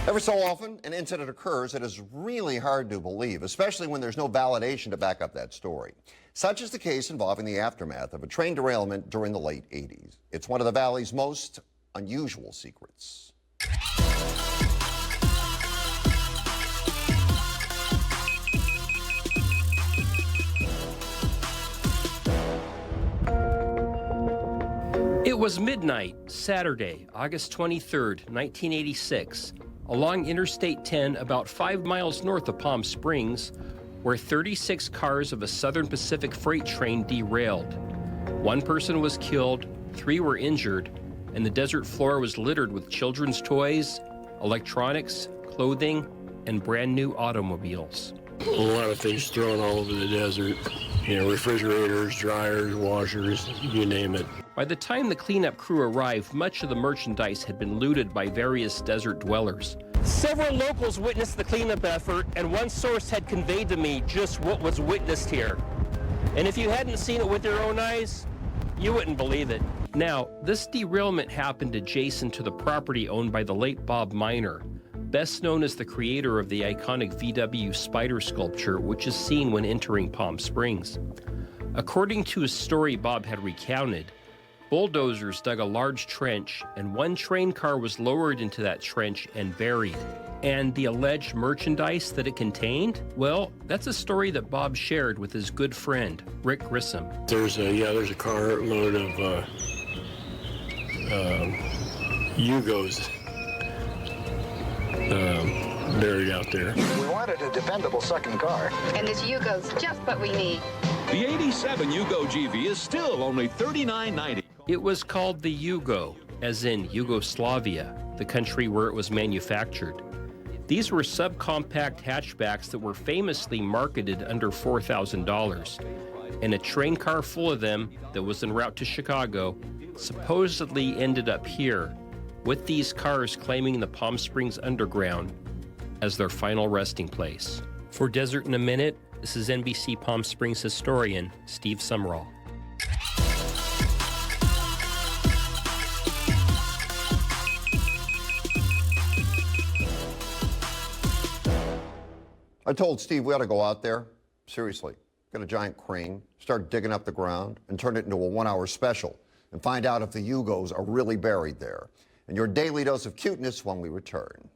Every so often, an incident occurs that is really hard to believe, especially when there's no validation to back up that story. Such is the case involving the aftermath of a train derailment during the late 80s. It's one of the Valley's most unusual secrets. It was midnight, Saturday, August 23rd, 1986, along Interstate 10 about 5 miles north of Palm Springs, where 36 cars of a Southern Pacific freight train derailed. One person was killed, 3 were injured, and the desert floor was littered with children's toys, electronics, clothing, and brand new automobiles. A lot of things thrown all over the desert. You know, refrigerators, dryers, washers, you name it. By the time the cleanup crew arrived, much of the merchandise had been looted by various desert dwellers. Several locals witnessed the cleanup effort, and one source had conveyed to me just what was witnessed here. And if you hadn't seen it with your own eyes, you wouldn't believe it. Now, this derailment happened adjacent to the property owned by the late Bob Miner, best known as the creator of the iconic VW spider sculpture, which is seen when entering Palm Springs. According to a story Bob had recounted, bulldozers dug a large trench, and one train car was lowered into that trench and buried. And the alleged merchandise that it contained? Well, that's a story that Bob shared with his good friend, Rick Grissom. There's a carload of Yugos buried out there. We wanted a dependable second car. And this Yugo's just what we need. The 87 Yugo GV is still only $39.90. It was called the Yugo, as in Yugoslavia, the country where it was manufactured. These were subcompact hatchbacks that were famously marketed under $4,000. And a train car full of them that was en route to Chicago supposedly ended up here, with these cars claiming the Palm Springs Underground as their final resting place. For Desert in a Minute, this is NBC Palm Springs historian Steve Sumrall. I told Steve we ought to go out there, seriously, get a giant crane, start digging up the ground, and turn it into a 1-hour special, and find out if the Yugos are really buried there. And your daily dose of cuteness when we return.